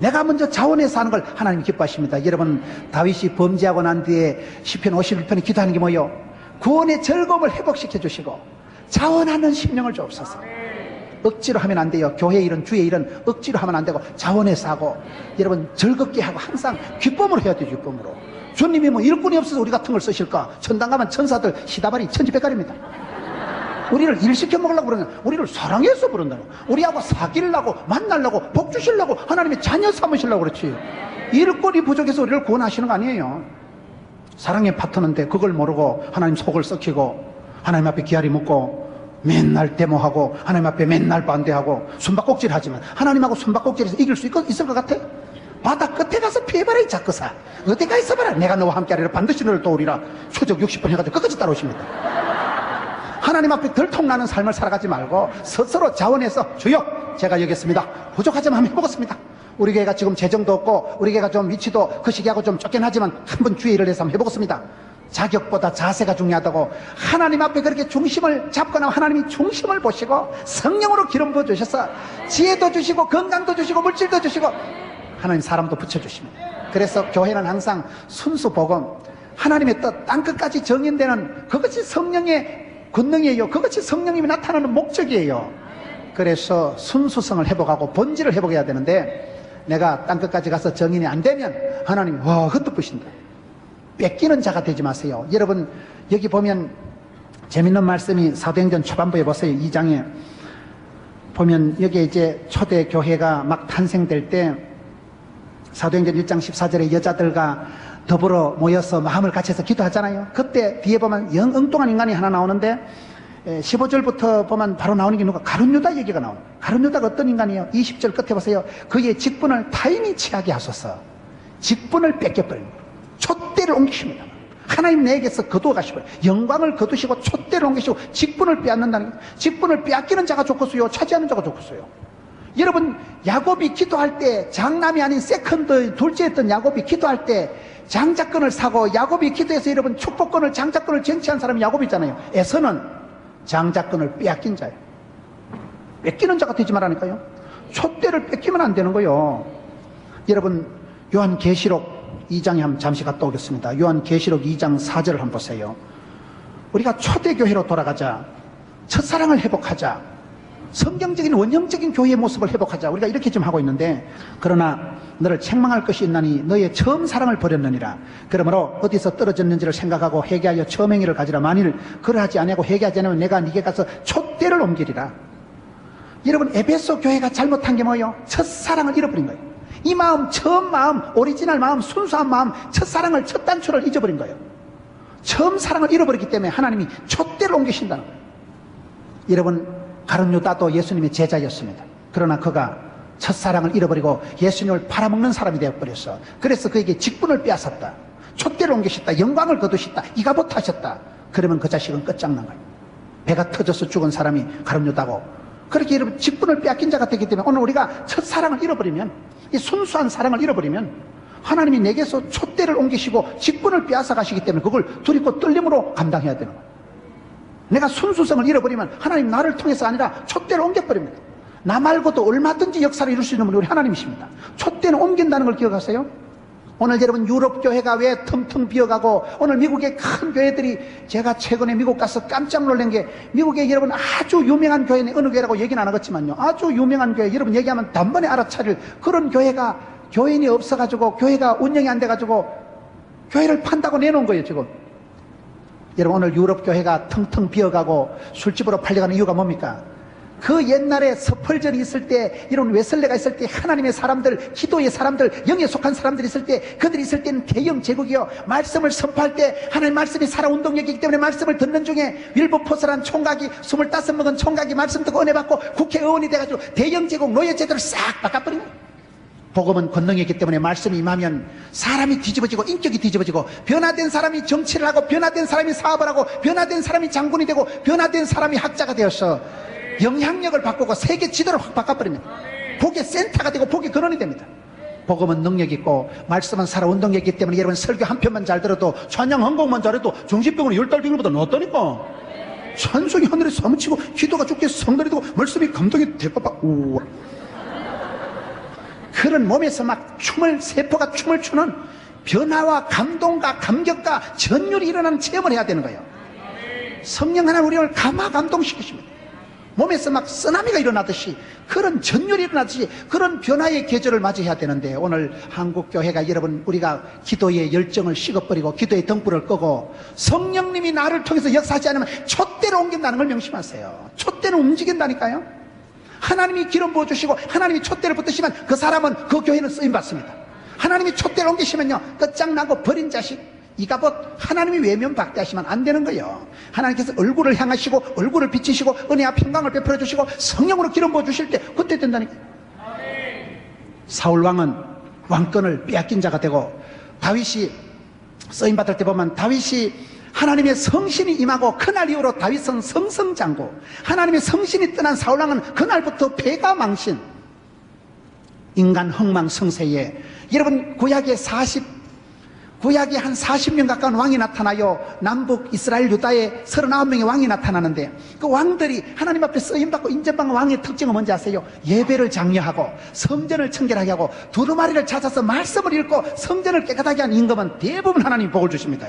내가 먼저 자원해서 하는 걸 하나님이 기뻐하십니다. 여러분, 다윗이 범죄하고 난 뒤에 시편 51편에 기도하는 게 뭐예요? 구원의 즐거움을 회복시켜 주시고 자원하는 심령을 주옵소서. 억지로 하면 안 돼요. 교회 일은, 주의 일은 억지로 하면 안 되고 자원해서 하고, 여러분 즐겁게 하고 항상 기쁨으로 해야 돼요. 기쁨으로. 주님이 뭐 일꾼이 없어서 우리 같은 걸 쓰실까? 천당 가면 천사들 시다발이 천지백갈입니다. 우리를 일시켜 먹으려고 그러는, 우리를 사랑해서 부른다는, 우리하고 사귀려고, 만나려고, 복 주시려고, 하나님의 자녀 삼으시려고 그렇지. 일꾼이 부족해서 우리를 구원하시는 거 아니에요. 사랑의 파트너인데 그걸 모르고 하나님 속을 썩히고 하나님 앞에 기아리 묻고 맨날 데모하고 하나님 앞에 맨날 반대하고 숨바꼭질 하지만 하나님하고 숨바꼭질해서 이길 수 있을 것 같아? 바다 끝에 가서 피해봐라 이 작거사. 어디 가 있어봐라. 내가 너와 함께하리라. 반드시 너를 도우리라. 초적 60번 해가지고 끝까지 따라오십니다. 하나님 앞에 들통나는 삶을 살아가지 말고 스스로 자원해서 주여 제가 여기 있습니다. 부족하지만 한번 해보겠습니다. 우리 교회가 지금 재정도 없고 우리 교회가 좀 위치도 그 시기하고 좀 쫓겨나지만 한번 주의 일을 해서 한번 해보겠습니다. 자격보다 자세가 중요하다고 하나님 앞에 그렇게 중심을 잡거나 하나님이 중심을 보시고 성령으로 기름 부어주셔서 지혜도 주시고 건강도 주시고 물질도 주시고 하나님 사람도 붙여주십니다. 그래서 교회는 항상 순수 복음, 하나님의 뜻, 땅끝까지 정인되는 그것이 성령의 권능이에요. 그것이 성령님이 나타나는 목적이에요. 그래서 순수성을 회복하고 본질을 회복해야 되는데 내가 땅끝까지 가서 정인이 안 되면 하나님이 와 흩어부신다. 뺏기는 자가 되지 마세요. 여러분 여기 보면 재밌는 말씀이 사도행전 초반부에 보세요. 2장에 보면 여기에 이제 초대 교회가 막 탄생될 때 사도행전 1장 14절에 여자들과 더불어 모여서 마음을 같이해서 기도하잖아요. 그때 뒤에 보면 영 엉뚱한 인간이 하나 나오는데 15절부터 보면 바로 나오는 게 누가? 가룟유다 얘기가 나오는 거예요. 가룟유다가 어떤 인간이에요? 20절 끝에 보세요. 그의 직분을 타인이 취하게 하소서. 직분을 뺏겨버린 거예요. 촛대를 옮기십니다. 하나님 내게서 거두어 가시고 영광을 거두시고 촛대를 옮기시고 직분을 빼앗는다는 거예요. 직분을 빼앗기는 자가 좋겠어요? 차지하는 자가 좋겠어요? 여러분 야곱이 기도할 때 장남이 아닌 세컨드 둘째였던 야곱이 기도할 때 장자권을 사고 야곱이 기도해서 여러분 축복권을 장자권을 쟁취한 사람이 야곱이잖아요. 에서는 장자권을 빼앗긴 자예요. 뺏기는 자가 되지 말라니까요. 촛대를 뺏기면 안 되는 거예요. 여러분 요한계시록 2장에 한번 잠시 갔다 오겠습니다. 요한계시록 2장 4절을 한번 보세요. 우리가 초대교회로 돌아가자. 첫사랑을 회복하자. 성경적인 원형적인 교회의 모습을 회복하자. 우리가 이렇게 좀 하고 있는데 그러나 너를 책망할 것이 있나니 너의 처음 사랑을 버렸느니라. 그러므로 어디서 떨어졌는지를 생각하고 회개하여 처음 행위를 가지라. 만일 그러하지 아니하고 회개하지 않으면 내가 네게 가서 촛대를 옮기리라. 여러분 에베소 교회가 잘못한 게 뭐예요? 첫사랑을 잃어버린 거예요. 이 마음, 처음 마음, 오리지널 마음, 순수한 마음, 첫사랑을, 첫 단추를 잊어버린 거예요. 처음 사랑을 잃어버렸기 때문에 하나님이 촛대를 옮기신다는 거예요. 여러분 가룟유다도 예수님의 제자였습니다. 그러나 그가 첫사랑을 잃어버리고 예수님을 팔아먹는 사람이 되어버렸어. 그래서 그에게 직분을 빼앗았다. 촛대를 옮기셨다. 영광을 거두셨다. 이가봇 하셨다. 그러면 그 자식은 끝장난 거예요. 배가 터져서 죽은 사람이 가룟유다고. 그렇게 여러분 직분을 빼앗긴 자가 되기 때문에 오늘 우리가 첫사랑을 잃어버리면, 이 순수한 사랑을 잃어버리면 하나님이 내게서 촛대를 옮기시고 직분을 빼앗아 가시기 때문에 그걸 두렵고 떨림으로 감당해야 되는 거예요. 내가 순수성을 잃어버리면 하나님 나를 통해서 아니라 촛대를 옮겨버립니다. 나 말고도 얼마든지 역사를 이룰 수 있는 분이 우리 하나님이십니다. 촛대는 옮긴다는 걸 기억하세요? 오늘 여러분 유럽 교회가 왜 텅텅 비어가고 오늘 미국의 큰 교회들이, 제가 최근에 미국 가서 깜짝 놀란 게 미국에 여러분 아주 유명한 교회는 어느 교회라고 얘기는 안 하겠지만요, 아주 유명한 교회, 여러분 얘기하면 단번에 알아차릴 그런 교회가 교인이 없어가지고 교회가 운영이 안 돼가지고 교회를 판다고 내놓은 거예요 지금. 여러분 오늘 유럽 교회가 텅텅 비어가고 술집으로 팔려가는 이유가 뭡니까? 그 옛날에 서펄전이 있을 때, 이런 웨슬레가 있을 때 하나님의 사람들, 기도의 사람들, 영에 속한 사람들이 있을 때, 그들이 있을 때는 대영 제국이요, 말씀을 선포할 때 하나님 말씀이 살아 운동력이기 때문에 말씀을 듣는 중에 윌버포스란 총각이 25 먹은 총각이 말씀 듣고 은혜 받고 국회의원이 돼가지고 대영 제국 노예 제도를 싹 바꿔버린 거예요. 복음은 권능이기 때문에 말씀이 임하면 사람이 뒤집어지고 인격이 뒤집어지고, 변화된 사람이 정치를 하고, 변화된 사람이 사업을 하고, 변화된 사람이 장군이 되고, 변화된 사람이 학자가 되어서 영향력을 바꾸고 세계 지도를 확 바꿔버립니다. 복의 센터가 되고 복의 근원이 됩니다. 복음은 능력 있고 말씀은 살아 운동력이기 때문에 여러분 설교 한 편만 잘 들어도, 찬양 한 곡만 잘해도 정신병원에 10달 빙글보다 낫다니까. 찬송이 하늘에 사무치고 기도가 죽게 성달이 되고 말씀이 감동이 대빠빠. 우와. 그런 몸에서 막 세포가 춤을 추는 변화와 감동과 감격과 전율이 일어나는 체험을 해야 되는 거예요. 성령 하나님 우리를 감동시키십니다. 몸에서 막 쓰나미가 일어나듯이 그런 전율이 일어나듯이 그런 변화의 계절을 맞이해야 되는데, 오늘 한국교회가 여러분 우리가 기도의 열정을 식어버리고 기도의 등불을 끄고 성령님이 나를 통해서 역사하지 않으면 촛대로 옮긴다는 걸 명심하세요. 촛대는 움직인다니까요. 하나님이 기름 부어주시고 하나님이 촛대를 붙드시면 그 사람은, 그 교회는 쓰임받습니다. 하나님이 촛대를 옮기시면요, 끝장나고 버린 자식 이가봇 하나님이 외면박대하시면 안 되는 거예요. 하나님께서 얼굴을 향하시고 얼굴을 비치시고 은혜와 평강을 베풀어 주시고 성령으로 기름 부어 주실 때 그때 된다니까. 사울 왕은 왕권을 빼앗긴 자가 되고, 다윗이 쓰임 받을 때 보면 다윗이 하나님의 성신이 임하고 그날 이후로 다윗은 성성장구, 하나님의 성신이 떠난 사울 왕은 그날부터 패가 망신, 인간 흥망성쇠에, 여러분 구약에 한 40년 가까운 왕이 나타나요. 남북 이스라엘 유다에 39명의 왕이 나타나는데, 그 왕들이 하나님 앞에 쓰임받고 인정받는 왕의 특징은 뭔지 아세요? 예배를 장려하고 성전을 청결하게 하고 두루마리를 찾아서 말씀을 읽고 성전을 깨끗하게 한 임금은 대부분 하나님 복을 주십니다.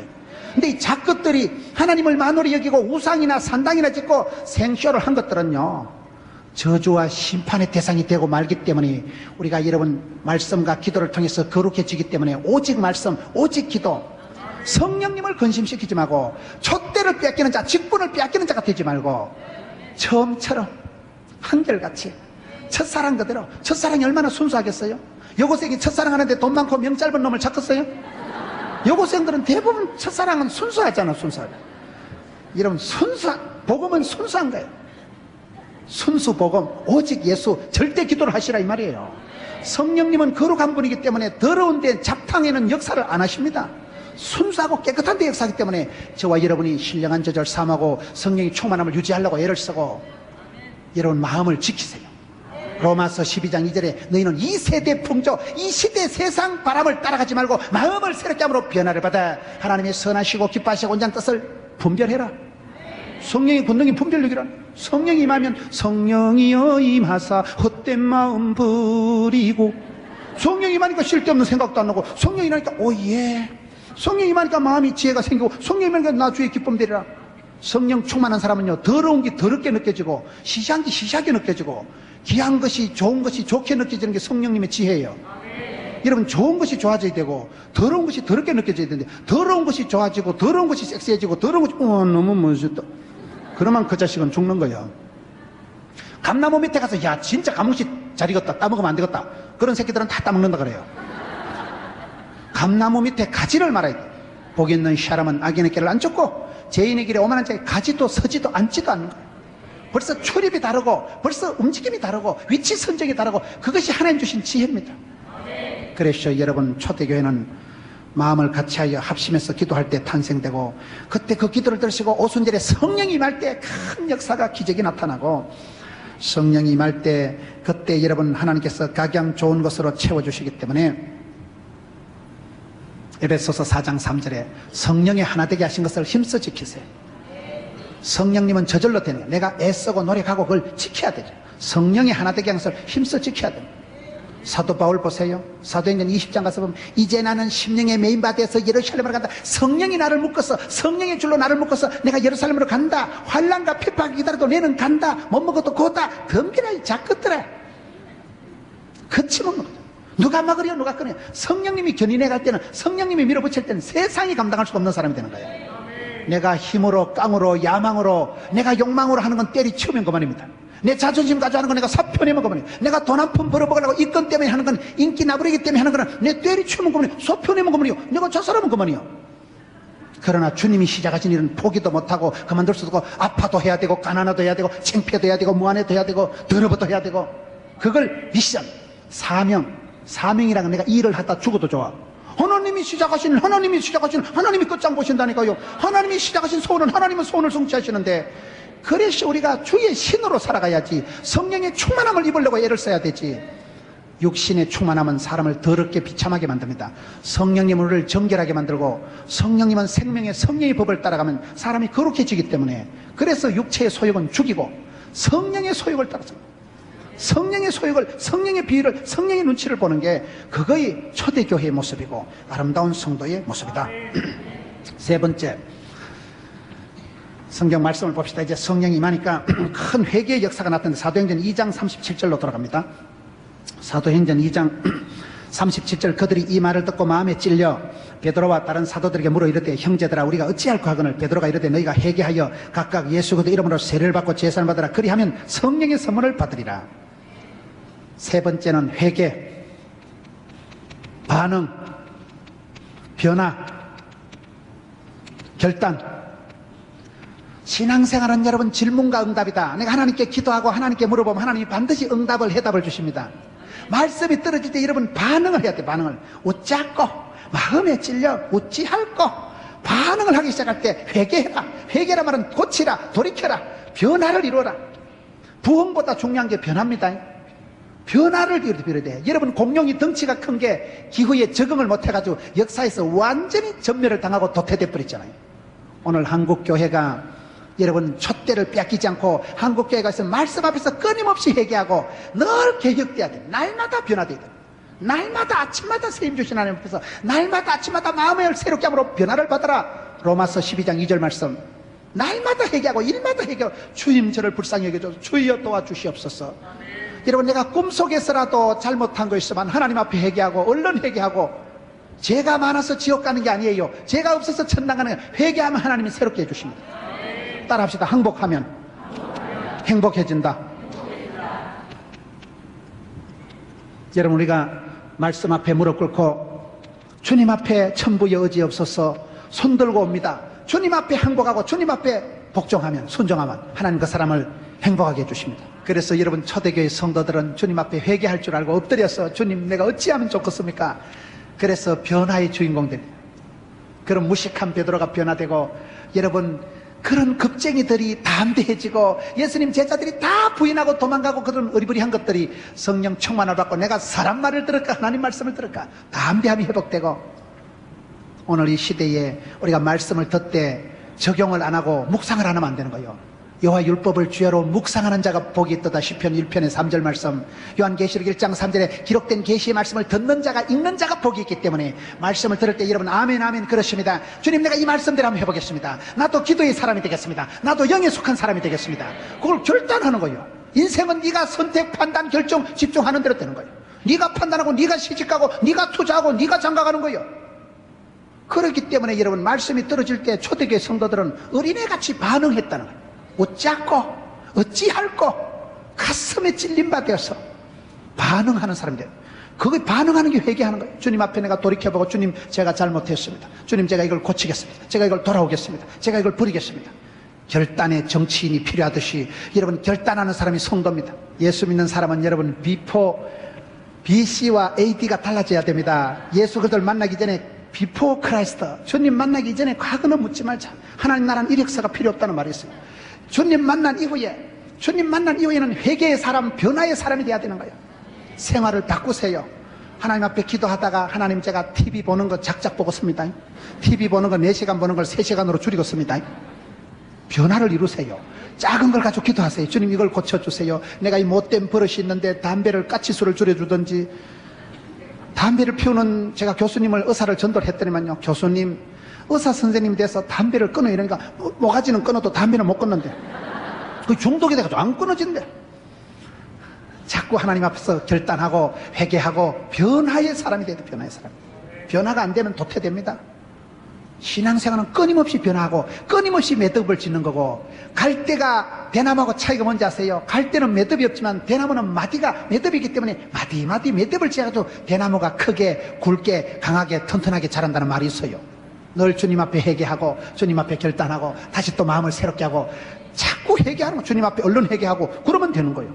근데 이 작것들이 하나님을 만홀히 여기고 우상이나 산당이나 짓고 생쇼를 한 것들은요, 저주와 심판의 대상이 되고 말기 때문에 우리가 여러분 말씀과 기도를 통해서 거룩해지기 때문에 오직 말씀, 오직 기도, 성령님을 근심시키지 말고 촛대를 빼앗기는 자, 직분을 빼앗기는 자가 되지 말고 처음처럼 한결같이 첫사랑 그대로. 첫사랑이 얼마나 순수하겠어요? 여고생이 첫사랑하는데 돈 많고 명 짧은 놈을 찾겠어요? 여고생들은 대부분 첫사랑은 순수하잖아. 순수하게. 여러분 복음은 순수한 거예요. 순수 복음, 오직 예수, 절대 기도를 하시라 이 말이에요. 성령님은 거룩한 분이기 때문에 더러운 데 잡탕에는 역사를 안 하십니다. 순수하고 깨끗한 데 역사하기 때문에 저와 여러분이 신령한 저절 삼하고 성령의 충만함을 유지하려고 애를 쓰고, 여러분 마음을 지키세요. 로마서 12장 2절에 너희는 이 세대 풍조, 이 시대 세상 바람을 따라가지 말고 마음을 새롭게 함으로 변화를 받아 하나님의 선하시고 기뻐하시고 온전한 뜻을 분별해라. 성령의 권능이 분별력이라. 성령이 임하면 성령이여 임하사 헛된 마음 버리고, 성령이 임하니까 쓸데없는 생각도 안 나고, 성령이 임하니까 오예, 성령이 임하니까 마음이 지혜가 생기고, 성령이 임하니까 나 주의 기쁨 되리라. 성령 충만한 사람은요, 더러운 게 더럽게 느껴지고 시시한 게 시시하게 느껴지고, 귀한 것이 좋은 것이 좋게 느껴지는 게 성령님의 지혜예요. 여러분, 좋은 것이 좋아져야 되고 더러운 것이 더럽게 느껴져야 되는데, 더러운 것이 좋아지고 더러운 것이 섹시해지고 더러운 것이 너무 멋있다, 그러면 그 자식은 죽는 거예요. 감나무 밑에 가서 야 진짜 감옥씨 잘 익었다, 따먹으면 안 되겠다, 그런 새끼들은 다 따먹는다 그래요. 감나무 밑에 가지를 말아야 돼. 복 있는 사람은 악인의 길을 안 쫓고 죄인의 길에 오만한 자에 가지도 서지도 앉지도 않는 거예요. 벌써 출입이 다르고 벌써 움직임이 다르고 위치 선정이 다르고, 그것이 하나님 주신 지혜입니다. 그래서 여러분, 초대교회는 마음을 같이하여 합심해서 기도할 때 탄생되고, 그때 그 기도를 들으시고 오순절에 성령이 임할 때 큰 역사가 기적이 나타나고, 성령이 임할 때 그때 여러분 하나님께서 각양 좋은 것으로 채워주시기 때문에 에베소서 4장 3절에 성령의 하나 되게 하신 것을 힘써 지키세요. 성령님은 저절로 되는 거예요. 내가 애쓰고 노력하고 그걸 지켜야 되죠. 성령의 하나 되게 하는 것을 힘써 지켜야 됩니다. 사도 바울 보세요. 사도행전 20장 가서 보면 이제 나는 심령에 메인받아서 예루살렘으로 간다. 성령이 나를 묶어서, 성령의 줄로 나를 묶어서 내가 예루살렘으로 간다. 환난과 핍박이 기다려도 내는 간다. 못 먹어도 고다. 덤비라 이 작것들아. 그치먹는 거죠. 누가 막으려 누가 끊어요. 성령님이 견인해 갈 때는, 성령님이 밀어붙일 때는 세상이 감당할 수가 없는 사람이 되는 거예요. 내가 힘으로 깡으로 야망으로 내가 욕망으로 하는 건 때리치우면 그만입니다. 내 자존심 가지고 하는 건 내가 사표내면 그만이에요. 내가 돈 한 푼 벌어먹으려고 이건 때문에 하는 건, 인기 나부리기 때문에 하는 거는 내 때리치우면 그만이에요. 사표내면 그만이에요. 내가 저 사람은 그만이에요. 그러나 주님이 시작하신 일은 포기도 못하고 그만둘 수도 없고, 아파도 해야 되고 가난해도 해야 되고 창피해도 해야 되고 무안해도 해야 되고 더러워도 해야 되고, 그걸 미션, 사명이라는 건 내가 일을 하다 죽어도 좋아. 하나님이 시작하신 하나님이 끝장 보신다니까요. 하나님이 시작하신 소원은 하나님은 소원을 성취하시는데, 그래서 우리가 주의 신으로 살아가야지. 성령의 충만함을 입으려고 애를 써야 되지. 육신의 충만함은 사람을 더럽게 비참하게 만듭니다. 성령님은 우리를 정결하게 만들고, 성령님은 생명의 성령의 법을 따라가면 사람이 거룩해지기 때문에, 그래서 육체의 소욕은 죽이고 성령의 소욕을 따라서 성령의 소욕을, 성령의 비유를, 성령의 눈치를 보는 게 그거의 초대교회의 모습이고 아름다운 성도의 모습이다. 세 번째, 성경 말씀을 봅시다. 이제 성령이 임하니까 큰 회개의 역사가 나타나는데 사도행전 2장 37절로 돌아갑니다. 사도행전 2장 37절, 그들이 이 말을 듣고 마음에 찔려 베드로와 다른 사도들에게 물어 이르되, 형제들아, 우리가 어찌할까 하거늘. 베드로가 이르되, 너희가 회개하여 각각 예수 그리스도 이름으로 세례를 받고 제사를 받으라. 그리하면 성령의 선물을 받으리라. 세 번째는 회개, 반응, 변화, 결단. 신앙생활은 여러분 질문과 응답이다. 내가 하나님께 기도하고 하나님께 물어보면 하나님이 반드시 응답을, 해답을 주십니다. 말씀이 떨어질 때 여러분 반응을 해야 돼. 반응을. 어찌할꼬, 마음에 찔려 어찌할꼬, 반응을 하기 시작할 때 회개해라. 회개라 말은 고치라, 돌이켜라, 변화를 이루어라. 부흥보다 중요한 게 변화입니다. 변화를 이루어야 돼. 여러분 공룡이 덩치가 큰 게 기후에 적응을 못해가지고 역사에서 완전히 전멸을 당하고 도태돼 버렸잖아요. 오늘 한국교회가 여러분 촛대를 뺏기지 않고 한국교회가 있으면 말씀 앞에서 끊임없이 회개하고 늘 개혁돼야 돼. 날마다 변화돼야 돼. 날마다 아침마다 세임 주신 하나님 앞에서 날마다 아침마다 마음을 새롭게 함으로 변화를 받아라. 로마서 12장 2절 말씀. 날마다 회개하고 일마다 회개하고 주님 저를 불쌍히 여겨줘서 주여 도와주시옵소서. 여러분 내가 꿈속에서라도 잘못한 거 있으면 하나님 앞에 회개하고 얼른 회개하고, 죄가 많아서 지옥 가는 게 아니에요. 죄가 없어서 천당 가는 게, 회개하면 하나님이 새롭게 해주십니다. 따라합시다. 항복하면 행복해진다. 여러분 우리가 말씀 앞에 무릎 꿇고 주님 앞에 천부여 의지없어서 손들고 옵니다. 주님 앞에 항복하고 주님 앞에 복종하면, 순종하면 하나님 그 사람을 행복하게 해주십니다. 그래서 여러분 초대교회 성도들은 주님 앞에 회개할 줄 알고 엎드려서 주님 내가 어찌하면 좋겠습니까? 그래서 변화의 주인공 됩니다. 그런 무식한 베드로가 변화되고, 여러분 그런 겁쟁이들이 담대해지고 예수님 제자들이 다 부인하고 도망가고 그런 어리버리한 것들이 성령 충만을 받고 내가 사람 말을 들을까 하나님 말씀을 들을까 담대함이 회복되고, 오늘 이 시대에 우리가 말씀을 듣되 적용을 안 하고 묵상을 안 하면 안 되는 거예요. 여호와 율법을 주야로 묵상하는 자가 복이 있도다. 시편 1편의 3절 말씀, 요한계시록 1장 3절에 기록된 계시의 말씀을 듣는 자가, 읽는 자가 복이 있기 때문에 말씀을 들을 때 여러분 아멘 아멘 그러십니다. 주님 내가 이 말씀대로 한번 해보겠습니다. 나도 기도의 사람이 되겠습니다. 나도 영에 속한 사람이 되겠습니다. 그걸 결단하는 거예요. 인생은 네가 선택, 판단, 결정, 집중하는 대로 되는 거예요. 네가 판단하고 네가 시집가고 네가 투자하고 네가 장가가는 거예요. 그렇기 때문에 여러분 말씀이 떨어질 때 초대교회 성도들은 어린애같이 반응했다는 거예요. 어찌할꼬, 어찌할꼬, 가슴에 찔린 바 되어서 반응하는 사람들. 그거 반응하는 게 회개하는 거예요. 주님 앞에 내가 돌이켜보고, 주님 제가 잘못했습니다. 주님 제가 이걸 고치겠습니다. 제가 이걸 돌아오겠습니다. 제가 이걸 버리겠습니다. 결단의 정치인이 필요하듯이 여러분 결단하는 사람이 성도입니다. 예수 믿는 사람은 여러분 BC와 AD가 달라져야 됩니다. 예수 그들 만나기 전에 비포 크라이스트, 주님 만나기 전에 과거는 묻지 말자. 하나님 나라는 이력서가 필요 없다는 말이 있어요. 주님 만난 이후에는 회개의 사람, 변화의 사람이 돼야 되는 거예요. 생활을 바꾸세요. 하나님 앞에 기도하다가 하나님 제가 TV 보는 거 작작 보고 씁니다. TV 보는 거 4시간 보는 걸 3시간으로 줄이고 씁니다. 변화를 이루세요. 작은 걸 가지고 기도하세요. 주님 이걸 고쳐주세요. 내가 이 못된 버릇이 있는데 담배를 까치수를 줄여주든지, 담배를 피우는 제가 교수님을 의사를 전도를 했더니만요, 교수님 의사 선생님이 돼서 담배를 끊어 이러니까 모가지는 끊어도 담배는 못 끊는데 그 중독이 돼가지고 안 끊어진대. 자꾸 하나님 앞에서 결단하고 회개하고 변화의 사람이 돼야 돼. 변화의 사람. 변화가 안 되면 도태됩니다. 신앙생활은 끊임없이 변화하고 끊임없이 매듭을 짓는 거고, 갈대가 대나무하고 차이가 뭔지 아세요? 갈대는 매듭이 없지만 대나무는 마디가 매듭이기 때문에 마디 매듭을 지어가지고 대나무가 크게 굵게 강하게 튼튼하게 자란다는 말이 있어요. 늘 주님 앞에 회개하고 주님 앞에 결단하고 다시 또 마음을 새롭게 하고 자꾸 회개하는 거, 주님 앞에 얼른 회개하고 그러면 되는 거예요.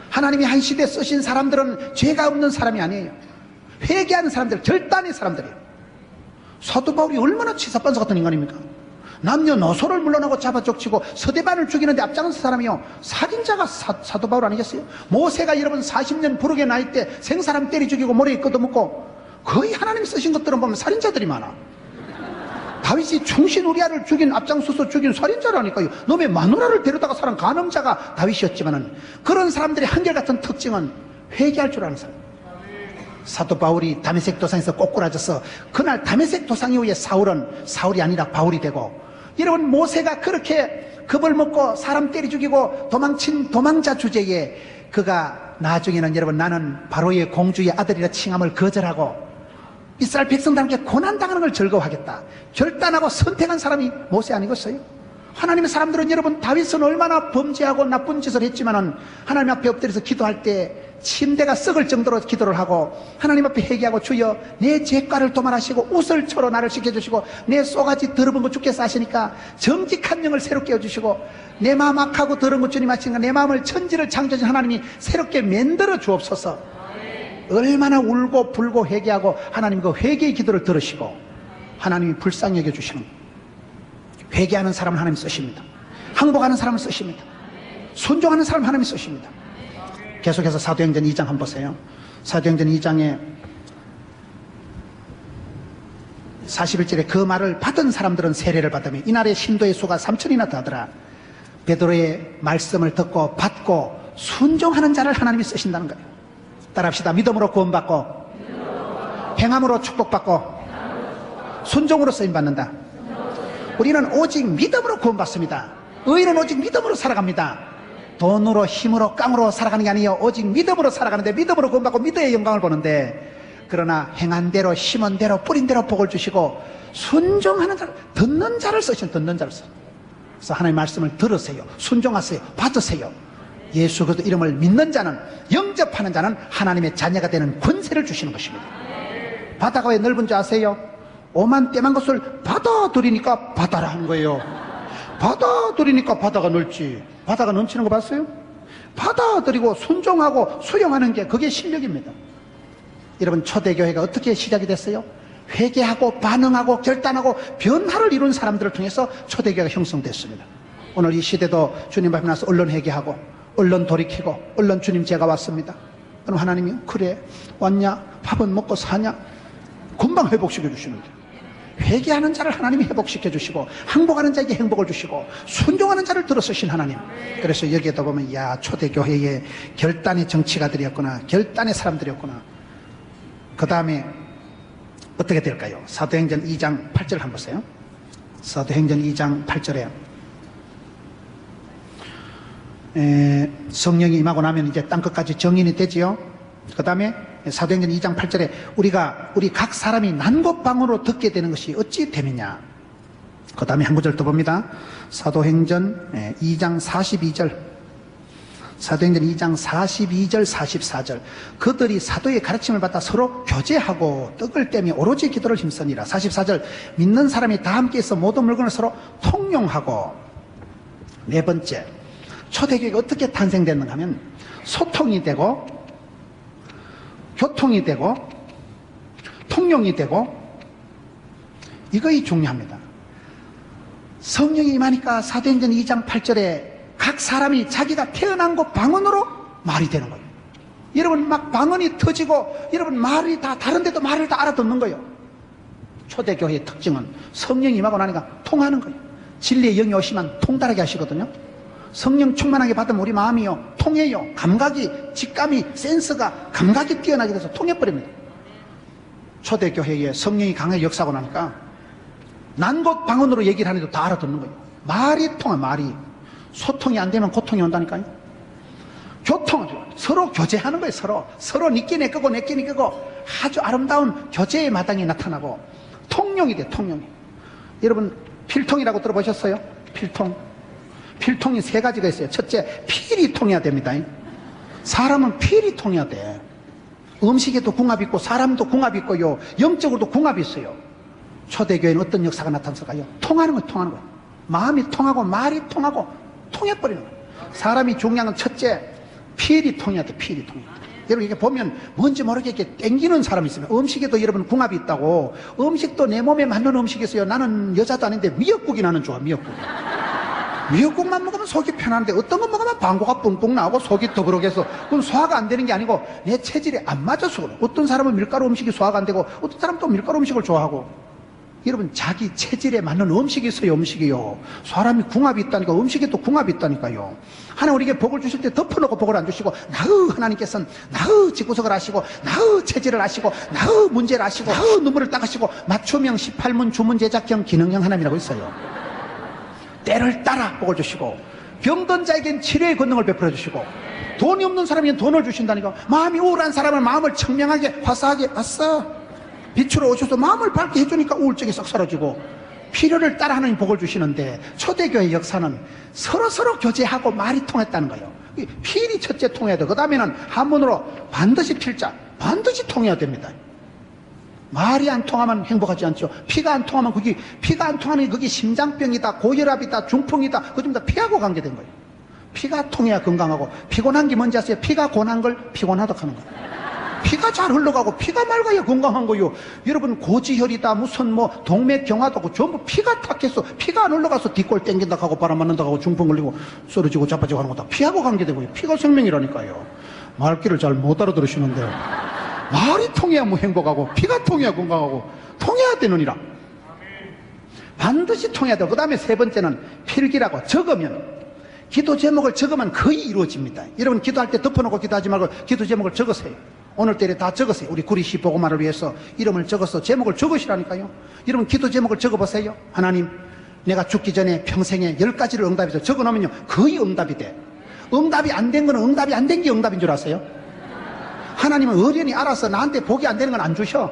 하나님이 한 시대에 쓰신 사람들은 죄가 없는 사람이 아니에요. 회개하는 사람들, 결단의 사람들이에요. 사도 바울이 얼마나 치사반사 같은 인간입니까? 남녀노소를 물러나고 잡아족치고 서대반을 죽이는데 앞장선 사람이요, 살인자가 사도 바울 아니겠어요? 모세가 여러분 40년 부르게 나이 때 생사람 때리 죽이고 모래에 끄어먹고, 거의 하나님 쓰신 것들은 보면 살인자들이 많아. 다윗이 충신 우리아를 죽인 앞장서서 죽인 살인자라니까요. 놈의 마누라를 데려다가 살한 간음자가 다윗이었지만은 그런 사람들의 한결같은 특징은 회개할 줄 아는 사람. 사도 바울이 다메섹 도상에서 꼬꾸라져서 그날 다메섹 도상 이후에 사울이 아니라 바울이 되고, 여러분 모세가 그렇게 겁을 먹고 사람 때려 죽이고 도망친 도망자 주제에 그가 나중에는 여러분 나는 바로의 공주의 아들이라 칭함을 거절하고 이스라엘 백성들에게 고난당하는 걸 즐거워하겠다 결단하고 선택한 사람이 모세 아니겠어요? 하나님의 사람들은 여러분 다윗은 얼마나 범죄하고 나쁜 짓을 했지만은 하나님 앞에 엎드려서 기도할 때 침대가 썩을 정도로 기도를 하고 하나님 앞에 회개하고 주여 내 죄가를 도말하시고 우슬초로 나를 씻겨주시고 내 쏘가지 더러운 거 주께서 하시니까 정직한 영을 새롭게 해주시고 내 마음 악하고 더러운 거 주님 하시니까 내 마음을 천지를 창조하신 하나님이 새롭게 만들어 주옵소서. 얼마나 울고 불고 회개하고 하나님 그 회개의 기도를 들으시고 하나님이 불쌍히 여겨주시는, 회개하는 사람을 하나님 쓰십니다. 항복하는 사람을 쓰십니다. 순종하는 사람을 하나님 쓰십니다. 계속해서 사도행전 2장 한번 보세요. 사도행전 2장에 41절에 그 말을 받은 사람들은 세례를 받으며 이날의 신도의 수가 3,000이나 되더라. 베드로의 말씀을 듣고 받고 순종하는 자를 하나님이 쓰신다는 거예요. 따라합시다. 믿음으로 구원받고 행함으로 축복받고 순종으로 쓰임받는다. 우리는 오직 믿음으로 구원받습니다. 의인은 오직 믿음으로 살아갑니다. 돈으로 힘으로 깡으로 살아가는 게 아니에요. 오직 믿음으로 살아가는데 믿음으로 구원받고 믿음의 영광을 보는데, 그러나 행한 대로 심은 대로 뿌린 대로 복을 주시고 순종하는 자를, 듣는 자를 쓰신, 듣는 자를 쓰신. 그래서 하나님의 말씀을 들으세요. 순종하세요. 받으세요. 예수 그리스도 이름을 믿는 자는, 영접하는 자는 하나님의 자녀가 되는 권세를 주시는 것입니다. 바다가 왜 넓은 줄 아세요? 오만 떼만 것을 받아들이니까 바다라 하는 거예요. 받아들이니까 바다가 넓지. 바다가 넘치는 거 봤어요? 받아들이고 순종하고 수용하는 게 그게 실력입니다. 여러분 초대교회가 어떻게 시작이 됐어요? 회개하고 반응하고 결단하고 변화를 이룬 사람들을 통해서 초대교회가 형성됐습니다. 오늘 이 시대도 주님 앞에 나서 얼른 회개하고 얼른 돌이키고 얼른 주님 제가 왔습니다. 그럼 하나님이 그래 왔냐? 밥은 먹고 사냐? 금방 회복시켜 주시는데, 회개하는 자를 하나님이 회복시켜 주시고 항복하는 자에게 행복을 주시고 순종하는 자를 들어서신 하나님. 그래서 여기에도 보면 야 초대교회의 결단의 정치가들이었구나, 결단의 사람들이었구나. 그 다음에 어떻게 될까요? 사도행전 2장 8절 한번 보세요. 사도행전 2장 8절에 성령이 임하고 나면 이제 땅끝까지 정인이 되지요. 그 다음에 사도행전 2장 8절에 우리 각 사람이 난곳방으로 듣게 되는 것이 어찌 됨이냐. 그 다음에 한 구절 더 봅니다. 사도행전 2장 42절. 사도행전 2장 42절 44절. 그들이 사도의 가르침을 받아 서로 교제하고 떡을 떼며 오로지 기도를 힘쓰니라. 44절. 믿는 사람이 다 함께 있어 모든 물건을 서로 통용하고. 네 번째, 초대교회가 어떻게 탄생됐는가 하면 소통이 되고 교통이 되고 통용이 되고, 이것이 중요합니다. 성령이 임하니까 사도행전 2장 8절에 각 사람이 자기가 태어난 곳 방언으로 말이 되는 거예요. 여러분 막 방언이 터지고 여러분 말이 다 다른데도 말을 다 알아듣는 거예요. 초대교회의 특징은 성령이 임하고 나니까 통하는 거예요. 진리의 영이 오시면 통달하게 하시거든요. 성령 충만하게 받으면 우리 마음이요 통해요. 감각이, 직감이, 센스가, 감각이 뛰어나게 돼서 통해버립니다. 초대교회에 성령이 강하게 역사하고 나니까 난곳 방언으로 얘기를 하는데도 다 알아듣는 거예요. 말이 통해. 말이. 소통이 안 되면 고통이 온다니까요. 교통, 서로 교제하는 거예요. 서로 니끼 내 거고 내끼 내 거고 아주 아름다운 교제의 마당이 나타나고 통용이 돼. 통용이. 여러분 필통이라고 들어보셨어요? 필통이 세 가지가 있어요. 첫째, 필이 통해야 됩니다. 사람은 필이 통해야 돼. 음식에도 궁합이 있고 사람도 궁합이 있고요, 영적으로도 궁합이 있어요. 초대교회는 어떤 역사가 나타났을까요? 통하는 거예요. 마음이 통하고 말이 통하고 통해버리는 거예요. 사람이 중요한 건 첫째, 필이 통해야 돼. 필이 통해야 돼. 여러분 이렇게 보면 뭔지 모르게 이렇게 땡기는 사람이 있으면, 음식에도 여러분 궁합이 있다고. 음식도 내 몸에 맞는 음식이 있어요. 나는 여자도 아닌데 미역국이 나는 좋아. 미역국만 먹으면 속이 편한데 어떤 거 먹으면 방구가 뿡뿡 나오고 속이 더부룩해서 그건 소화가 안 되는 게 아니고 내 체질에 안 맞아서 그래. 어떤 사람은 밀가루 음식이 소화가 안 되고 어떤 사람은 또 밀가루 음식을 좋아하고. 여러분, 자기 체질에 맞는 음식이 있어요. 음식이요. 사람이 궁합이 있다니까, 음식에 또 궁합이 있다니까요. 하나님 우리에게 복을 주실 때 덮어놓고 복을 안 주시고, 나의 하나님께서는 나의 집구석을 아시고, 나의 체질을 아시고, 나의 문제를 아시고, 나의 눈물을 닦으시고, 맞춤형 18문 주문 제작형 기능형 하나님이라고 있어요. 때를 따라 복을 주시고, 병든 자에겐 치료의 권능을 베풀어 주시고, 돈이 없는 사람에겐 돈을 주신다니까. 마음이 우울한 사람은 마음을 청명하게 화사하게 왔어 빛으로 오셔서 마음을 밝게 해주니까 우울증이 싹 사라지고, 필요를 따라 하나님 복을 주시는데, 초대교회 역사는 서로 교제하고 말이 통했다는 거예요. 필이 첫째 통해야 돼. 그 다음에는 한문으로 반드시 필자, 반드시 통해야 됩니다. 말이 안 통하면 행복하지 않죠. 피가 안 통하면 피가 안 통하는 게 그게 심장병이다, 고혈압이다, 중풍이다, 그거 전부 다 피하고 관계된 거예요. 피가 통해야 건강하고, 피곤한 게 뭔지 아세요? 피가 고난 걸 피곤하다 하는 거예요. 피가 잘 흘러가고 피가 맑아야 건강한 거요. 여러분, 고지혈이다, 무슨 뭐 동맥경화도 하고 전부 피가 탁해서, 피가 안 흘러가서 뒷골 땡긴다 하고 바람 맞는다 하고 중풍 걸리고 쓰러지고 자빠지고 하는 거 다 피하고 관계되고요. 피가 생명이라니까요. 말귀를 잘 못 알아들으시는데요. 말이 통해야 뭐 행복하고, 피가 통해야 건강하고, 통해야 되느니라. 반드시 통해야 돼요. 그 다음에 세 번째는 필기라고, 적으면, 기도 제목을 적으면 거의 이루어집니다. 여러분, 기도할 때 덮어놓고 기도하지 말고 기도 제목을 적으세요. 오늘때에 다 적으세요. 우리 구리시 보고마를 위해서 이름을 적어서 제목을 적으시라니까요. 여러분, 기도 제목을 적어보세요. 하나님, 내가 죽기 전에 평생에 10가지를 응답해서 적어놓으면요, 거의 응답이 돼. 응답이 안 된 거는 응답이 안 된 게 응답인 줄 아세요? 하나님은 어련히 알아서 나한테 복이 안 되는 건 안 주셔.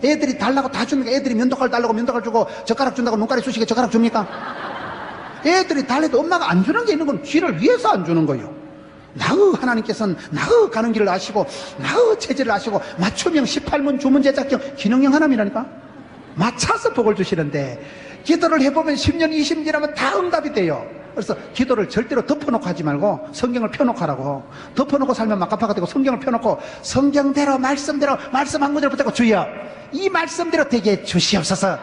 애들이 달라고 다 주니까, 애들이 면도칼 달라고 면도칼 주고, 젓가락 준다고 눈가리 쑤시게 젓가락 줍니까? 애들이 달래도 엄마가 안 주는 게 있는 건 쥐를 위해서 안 주는 거예요. 나의 하나님께서는 나의 가는 길을 아시고, 나의 체질을 아시고, 맞춤형 18문 주문 제작형 기능형 하나님이라니까. 맞춰서 복을 주시는데, 기도를 해보면 10년 20년 하면 다 응답이 돼요. 그래서 기도를 절대로 덮어놓고 하지 말고 성경을 펴놓고 하라고. 덮어놓고 살면 막가파가 되고, 성경을 펴놓고 성경대로 말씀대로 말씀 한 구절 붙잡고, 주여 이 말씀대로 되게 해 주시옵소서.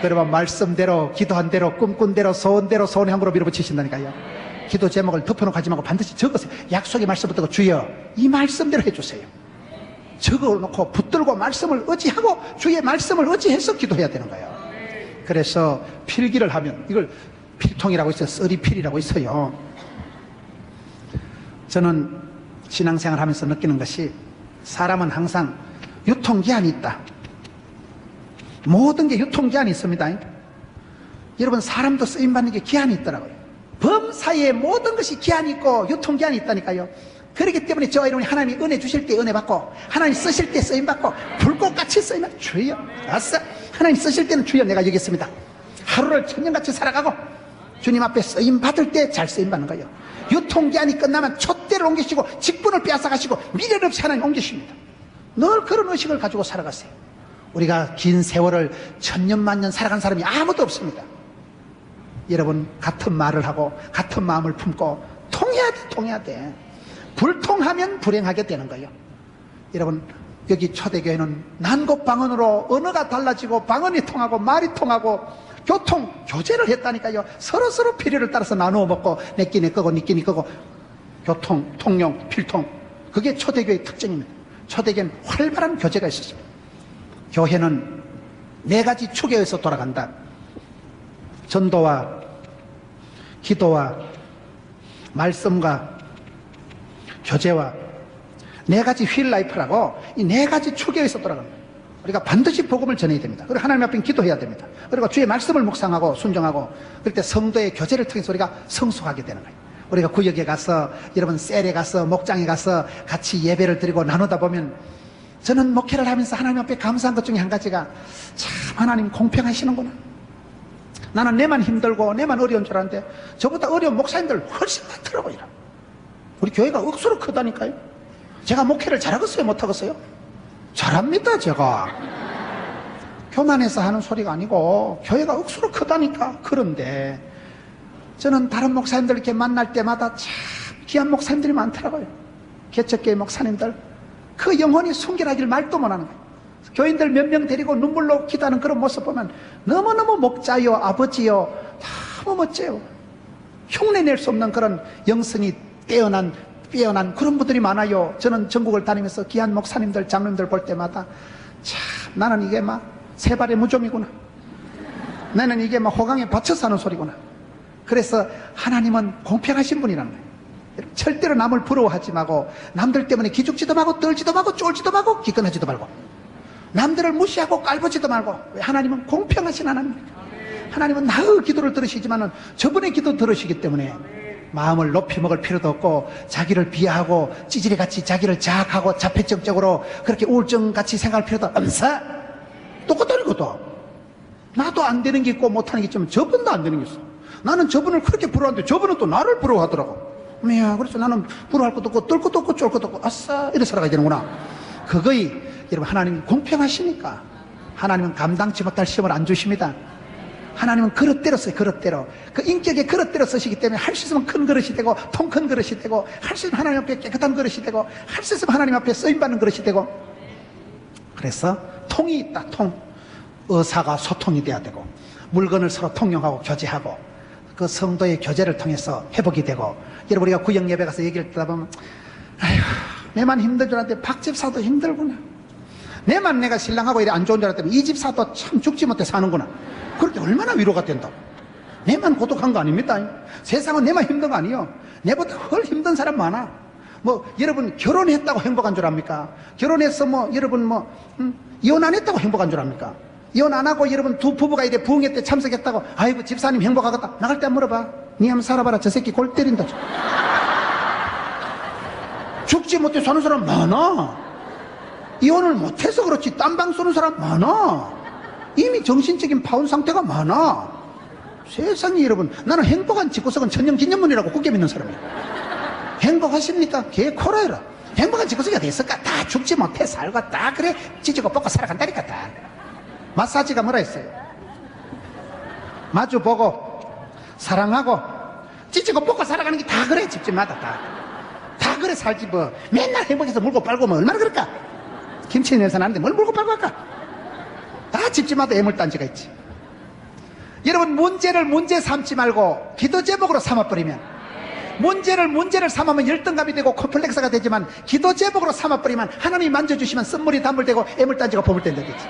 그러면 말씀대로, 기도한 대로, 꿈꾼 대로, 소원대로 소원의 한 그룹 밀어붙이신다니까요. 기도 제목을 덮어놓고 하지 말고 반드시 적으세요. 약속의 말씀 붙들고, 주여 이 말씀대로 해주세요. 적어놓고 붙들고 말씀을 의지하고 주의 말씀을 의지해서 기도해야 되는 거예요. 그래서 필기를 하면, 이걸 필통이라고 있어요. 쓰리필이라고 있어요. 저는 신앙생활 하면서 느끼는 것이, 사람은 항상 유통기한이 있다. 모든 게 유통기한이 있습니다. 여러분, 사람도 쓰임받는 게 기한이 있더라고요. 범사에 모든 것이 기한이 있고 유통기한이 있다니까요. 그렇기 때문에 저와 여러분이 하나님이 은혜 주실 때 은혜 받고, 하나님 쓰실 때 쓰임받고, 불꽃같이 쓰임받고, 주여 아싸, 하나님 쓰실 때는 주여 내가 여기 있습니다. 하루를 천년같이 살아가고 주님 앞에 쓰임받을 때 잘 쓰임받는 거예요. 유통기한이 끝나면 촛대를 옮기시고 직분을 빼앗아가시고 미련 없이 하나님 옮기십니다. 늘 그런 의식을 가지고 살아가세요. 우리가 긴 세월을 천년 만년 살아간 사람이 아무도 없습니다. 여러분, 같은 말을 하고 같은 마음을 품고 통해야 돼. 불통하면 불행하게 되는 거예요. 여러분, 여기 초대교회는 난곳방언으로 언어가 달라지고 방언이 통하고 말이 통하고 교제를 했다니까요. 서로 필요를 따라서 나누어 먹고, 내끼 내 거고 니끼 니 거고, 교통, 통용, 필통. 그게 초대교회의 특징입니다. 초대교회는 활발한 교제가 있었습니다. 교회는 4가지 축에 의해서 돌아간다. 전도와 기도와 말씀과 교제와 4가지 휠 라이프라고, 이 4가지 축에 의해서 돌아갑니다. 우리가 반드시 복음을 전해야 됩니다. 그리고 하나님 앞에 기도해야 됩니다. 그리고 주의 말씀을 묵상하고 순종하고, 그럴 때 성도의 교제를 통해서 우리가 성숙하게 되는 거예요. 우리가 구역에 가서, 여러분 셀에 가서, 목장에 가서 같이 예배를 드리고 나누다 보면, 저는 목회를 하면서 하나님 앞에 감사한 것 중에 한 가지가, 참 하나님 공평하시는구나. 나는 내만 힘들고 내만 어려운 줄 알았는데 저보다 어려운 목사님들 훨씬 많더라고요. 우리 교회가 억수로 크다니까요. 제가 목회를 잘하겠어요, 못하겠어요? 잘합니다. 제가 교만해서 하는 소리가 아니고 교회가 억수로 크다니까. 그런데 저는 다른 목사님들 이렇게 만날 때마다 참 귀한 목사님들이 많더라고요. 개척교회 목사님들, 그 영혼이 순결하길 말도 못하는 거예요. 교인들 몇 명 데리고 눈물로 기도하는 그런 모습 보면 너무너무 목자요, 아버지요, 너무 멋져요. 흉내낼 수 없는 그런 영성이 뛰어난 그런 분들이 많아요. 저는 전국을 다니면서 귀한 목사님들, 장로님들 볼 때마다 참 나는 이게 막 세 발의 무좀이구나. 나는 이게 막 호강에 받쳐서 하는 소리구나. 그래서 하나님은 공평하신 분이라는 거예요. 절대로 남을 부러워하지 말고, 남들 때문에 기죽지도 말고, 떨지도 말고, 쫄지도 말고, 기권하지도 말고, 남들을 무시하고 깔보지도 말고. 왜? 하나님은 공평하신 하나님입니다. 하나님은 나의 기도를 들으시지만은 저분의 기도 들으시기 때문에 마음을 높이 먹을 필요도 없고, 자기를 비하하고 찌질이같이 자기를 자학하고 자폐증적으로 그렇게 우울증같이 생각할 필요도 없어. 똑같다는 것도. 나도 안 되는 게 있고 못하는 게 있지만 저분도 안 되는 게 있어. 나는 저분을 그렇게 부러워하는데 저분은 또 나를 부러워하더라고. 그래서 나는 부러워할 것도 없고 뜰 것도 없고 쫄 것도 없고 아싸 이래 살아가야 되는구나. 그거이 여러분 하나님이 공평하시니까 하나님은 감당치 못할 시험을 안 주십니다. 하나님은 그릇대로 써요. 그릇대로. 그 인격의 그릇대로 쓰시기 때문에 할 수 있으면 큰 그릇이 되고 통 큰 그릇이 되고, 할 수 있으면 하나님 앞에 깨끗한 그릇이 되고, 할 수 있으면 하나님 앞에 쓰임받는 그릇이 되고. 그래서 통이 있다. 통. 의사가 소통이 돼야 되고, 물건을 서로 통용하고 교제하고, 그 성도의 교제를 통해서 회복이 되고. 여러분 우리가 구역 예배 가서 얘기를 듣다 보면 아휴 내만 힘든 줄 알았는데 박 집사도 힘들구나. 내만 내가 신랑하고 이래 안 좋은 줄 알았더니 이 집사도 참 죽지 못해 사는구나. 그렇게 얼마나 위로가 된다고. 내만 고독한 거 아닙니다. 세상은 내만 힘든 거 아니에요. 내보다 훨 힘든 사람 많아. 뭐 여러분 결혼했다고 행복한 줄 압니까? 결혼해서 뭐 여러분 뭐 이혼 안 했다고 행복한 줄 압니까? 이혼 안 하고 여러분 두 부부가 이래 부흥회 때 참석했다고 아이고 집사님 행복하겠다. 나갈 때 한번 물어봐. 니 한번 살아봐라. 저 새끼 골 때린다. 죽지 못해 사는 사람 많아. 이혼을 못해서 그렇지 딴방 쏘는 사람 많아. 이미 정신적인 파운 상태가 많아. 세상에 여러분, 나는 행복한 집구석은 천년기념물이라고 굳게 믿는 사람이에요. 행복하십니까? 개코라해라. 행복한 집구석이 어디 있을까? 다 죽지 못해 살고 다 그래 찢고 뽑고 살아간다니까. 다 마사지가 뭐라 했어요? 마주보고 사랑하고 찢고 뽑고 살아가는 게 다 그래. 집집마다 다 그래 살지. 뭐 맨날 행복해서 물고 빨고 뭐 얼마나 그럴까? 김치 냄새 나는데 뭘 물고 빨고 할까? 다 집집마다 애물단지가 있지. 여러분 문제를 문제 삼지 말고 기도 제목으로 삼아버리면, 문제를 문제를 삼으면 열등감이 되고 콤플렉스가 되지만 기도 제목으로 삼아버리면 하나님이 만져주시면 쓴물이 단물되고 애물단지가 버물된다 되지.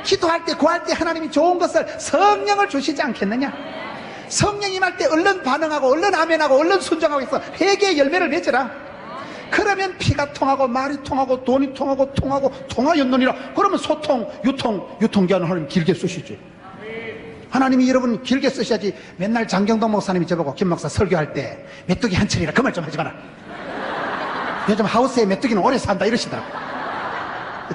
기도할 때 구할 때 하나님이 좋은 것을 성령을 주시지 않겠느냐. 성령 임할 때 얼른 반응하고 얼른 아멘하고 얼른 순종하고 해서 회개의 열매를 맺으라. 그러면 피가 통하고 말이 통하고 돈이 통하고 통하였느니라. 그러면 소통 유통기한을 하나님 길게 쓰시지. 하나님이 여러분 길게 쓰셔야지. 맨날 장경동 목사님이 저보고 김 목사 설교할 때 메뚜기 한 철이라 그 말 좀 하지 마라. 요즘 하우스에 메뚜기는 오래 산다 이러시더라고.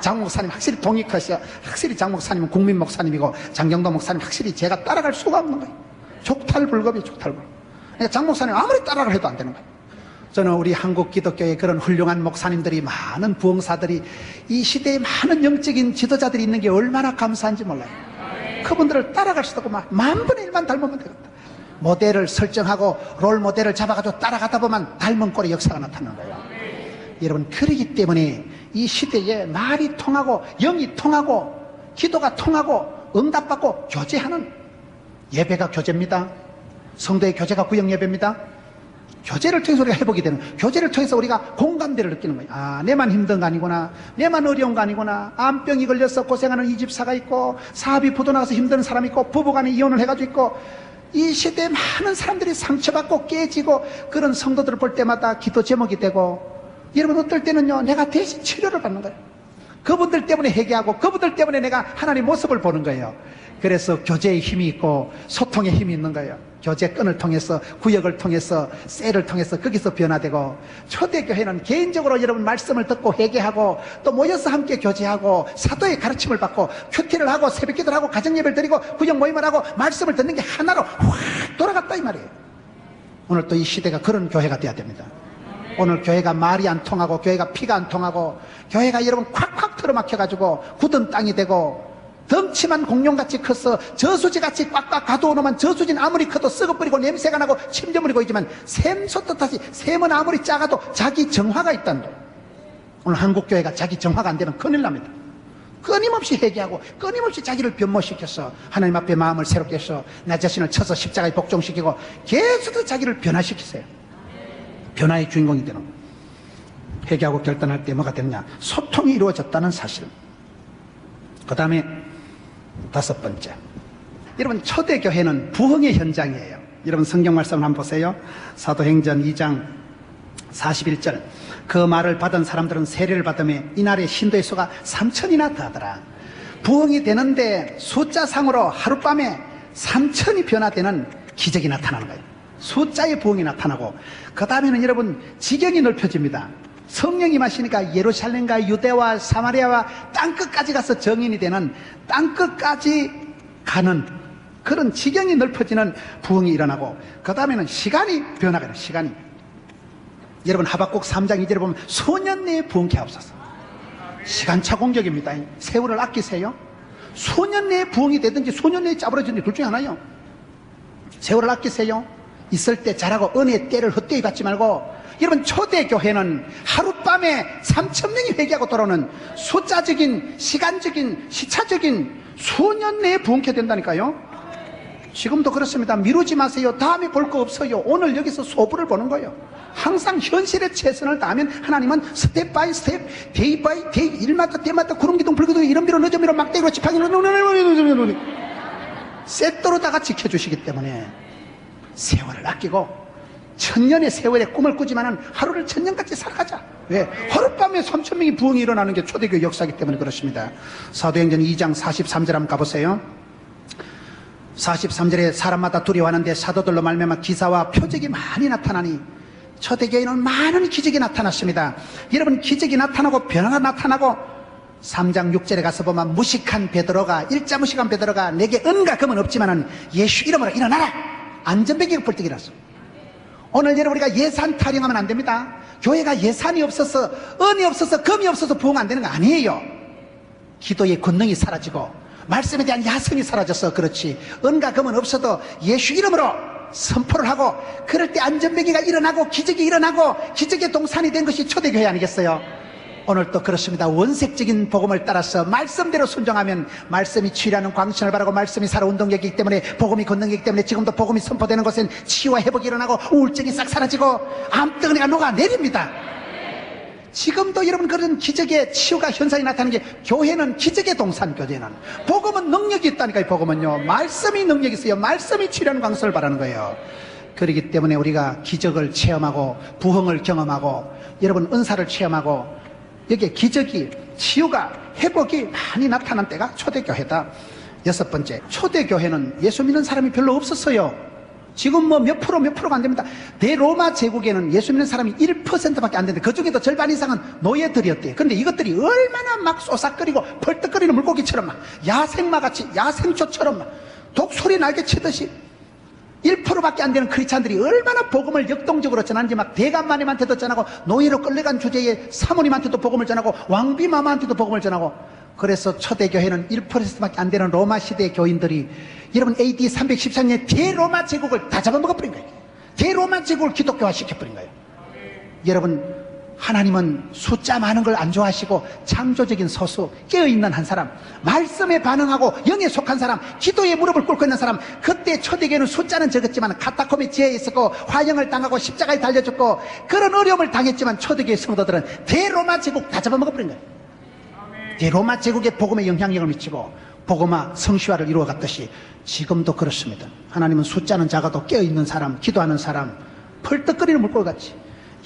장 목사님 확실히 동의 컷이야. 확실히 장 목사님은 국민 목사님이고 장경동 목사님 확실히 제가 따라갈 수가 없는 거예요. 족탈불급이에요. 족탈불급. 그러니까 장 목사님 아무리 따라를 해도 안 되는 거예요. 저는 우리 한국 기독교의 그런 훌륭한 목사님들이, 많은 부흥사들이, 이 시대에 많은 영적인 지도자들이 있는 게 얼마나 감사한지 몰라요. 그분들을 따라갈 수도 없고 만 분의 1만 닮으면 되겠다. 모델을 설정하고 롤 모델을 잡아가지고 따라가다 보면 닮은 꼴의 역사가 나타나는 거예요. 여러분 그러기 때문에 이 시대에 말이 통하고 영이 통하고 기도가 통하고 응답받고 교제하는 예배가 교제입니다. 성도의 교제가 구역 예배입니다. 교제를 통해서 우리가 회복이 되는, 교제를 통해서 우리가 공감대를 느끼는 거예요. 아, 내만 힘든 거 아니구나. 내만 어려운 거 아니구나. 암병이 걸려서 고생하는 이 집사가 있고, 사업이 부도나가서 힘든 사람이 있고, 부부간에 이혼을 해가지고 있고, 이 시대에 많은 사람들이 상처받고 깨지고, 그런 성도들을 볼 때마다 기도 제목이 되고, 여러분 어떨 때는요, 내가 대신 치료를 받는 거예요. 그분들 때문에 회개하고, 그분들 때문에 내가 하나님의 모습을 보는 거예요. 그래서 교제의 힘이 있고 소통의 힘이 있는 거예요. 교제끈을 통해서, 구역을 통해서, 셀을 통해서 거기서 변화되고, 초대교회는 개인적으로 여러분 말씀을 듣고 회개하고 또 모여서 함께 교제하고 사도의 가르침을 받고 큐티를 하고 새벽기도를 하고 가정예배를 드리고 구역 모임을 하고 말씀을 듣는 게 하나로 확 돌아갔다 이 말이에요. 오늘 또 이 시대가 그런 교회가 돼야 됩니다. 오늘 교회가 말이 안 통하고 교회가 피가 안 통하고 교회가 여러분 콱콱 틀어막혀가지고 굳은 땅이 되고 덩치만 공룡같이 커서 저수지같이 꽉꽉 가둬놓으면 저수지는 아무리 커도 썩어버리고 냄새가 나고 침전물이 보이지만 샘솟듯하지 샘은 아무리 작아도 자기 정화가 있단다. 오늘 한국교회가 자기 정화가 안 되면 큰일 납니다. 끊임없이 회개하고 끊임없이 자기를 변모시켜서 하나님 앞에 마음을 새롭게 해서 나 자신을 쳐서 십자가에 복종시키고 계속 자기를 변화시키세요. 변화의 주인공이 되는 거예요. 회개하고 결단할 때 뭐가 되느냐? 소통이 이루어졌다는 사실. 그 다음에 5번째, 여러분, 초대교회는 부흥의 현장이에요. 여러분, 성경 말씀을 한번 보세요. 사도행전 2장 41절. 그 말을 받은 사람들은 세례를 받으며 이날의 신도의 수가 3,000이나 더하더라. 부흥이 되는데 숫자상으로 하룻밤에 3,000이 변화되는 기적이 나타나는 거예요. 숫자의 부흥이 나타나고, 그 다음에는 여러분, 지경이 넓혀집니다. 성령이 임하시니까 예루살렘과 유대와 사마리아와 땅끝까지 가서 정인이 되는, 땅끝까지 가는 그런 지경이 넓어지는 부흥이 일어나고, 그 다음에는 시간이 변화가 돼요. 시간이. 여러분, 하박국 3장 2절에 보면 소년 내에 부흥케 하옵소서. 시간차 공격입니다. 세월을 아끼세요. 소년 내에 부흥이 되든지 소년 내에 짜부러지든지 둘 중에 하나요. 세월을 아끼세요. 있을 때 잘하고 은혜의 때를 헛되이 받지 말고. 여러분, 초대교회는 하룻밤에 3,000명이 회개하고 돌아오는 숫자적인, 시간적인, 시차적인 수년 내에 부흥케 된다니까요. 지금도 그렇습니다. 미루지 마세요. 다음에 볼 거 없어요. 오늘 여기서 소부를 보는 거예요. 항상 현실에 최선을 다하면 하나님은 스텝 바이 스텝, 데이 바이 데이, 일마다 때마다 구름기둥 불기둥 이런비로 늦은비로 막대기로 지팡이로 세트로다가 지켜주시기 때문에 세월을 아끼고 천년의 세월의 꿈을 꾸지만은 하루를 천년같이 살아가자. 왜? 하룻밤에 3,000명이 부흥이 일어나는 게 초대교회 역사이기 때문에 그렇습니다. 사도행전 2장 43절 한번 가보세요. 43절에 사람마다 두려워하는데 사도들로 말미암아 기사와 표적이 많이 나타나니, 초대교회는 많은 기적이 나타났습니다. 여러분, 기적이 나타나고 변화가 나타나고, 3장 6절에 가서 보면 무식한 베드로가, 일자 무식한 베드로가 내게 은과 금은 없지만은 예수 이름으로 일어나라. 안전벨기가 벌떡 일어났어. 오늘 여러분, 우리가 예산 타령하면 안 됩니다. 교회가 예산이 없어서, 은이 없어서, 금이 없어서 부흥 안 되는 거 아니에요. 기도의 권능이 사라지고 말씀에 대한 야성이 사라져서 그렇지, 은과 금은 없어도 예수 이름으로 선포를 하고, 그럴 때 안전벨기가 일어나고 기적이 일어나고 기적의 동산이 된 것이 초대교회 아니겠어요? 오늘도 그렇습니다. 원색적인 복음을 따라서 말씀대로 순종하면 말씀이 치유라는 광신을 바라고, 말씀이 살아 운동력이기 때문에, 복음이 권능이기 때문에 지금도 복음이 선포되는 곳엔 치유와 회복이 일어나고 우울증이 싹 사라지고 암덩어리가 녹아내립니다. 지금도 여러분, 그런 기적의 치유가 현상이 나타나는 게, 교회는 기적의 동산, 교회는 복음은 능력이 있다니까요. 복음은요, 말씀이 능력이 있어요. 말씀이 치유라는 광신을 바라는 거예요. 그렇기 때문에 우리가 기적을 체험하고 부흥을 경험하고, 여러분 은사를 체험하고, 여기에 기적이, 치유가, 회복이 많이 나타난 때가 초대교회다. 6번째, 초대교회는 예수 믿는 사람이 별로 없었어요. 지금 뭐 몇 프로가 안 됩니다. 대로마 제국에는 예수 믿는 사람이 1%밖에 안 되는데, 그 중에도 절반 이상은 노예들이었대요. 근데 이것들이 얼마나 막 쏘삭거리고 벌떡거리는 물고기처럼 막 야생마같이, 야생초처럼 막 독소리 날개 치듯이 1%밖에 안 되는 크리스찬들이 얼마나 복음을 역동적으로 전하는지, 막 대감마님한테도 전하고, 노예로 끌려간 주제에 사모님한테도 복음을 전하고, 왕비마마한테도 복음을 전하고. 그래서 초대교회는 1%밖에 안 되는 로마 시대 교인들이, 여러분, AD 314년에 대로마 제국을 다 잡아먹어버린 거예요. 대로마 제국을 기독교화 시켜버린 거예요. 여러분, 하나님은 숫자 많은 걸 안 좋아하시고, 창조적인 소수, 깨어있는 한 사람, 말씀에 반응하고 영에 속한 사람, 기도에 무릎을 꿇고 있는 사람. 그때 초대교회는 숫자는 적었지만 카타콤에 지하에 있었고, 화형을 당하고 십자가에 달려 죽고 그런 어려움을 당했지만, 초대교회 성도들은 대로마 제국 다 잡아먹어버린 거예요. 대로마 제국에 복음의 영향력을 미치고 복음화 성시화를 이루어갔듯이 지금도 그렇습니다. 하나님은 숫자는 작아도 깨어있는 사람, 기도하는 사람, 펄떡거리는 물고기같이,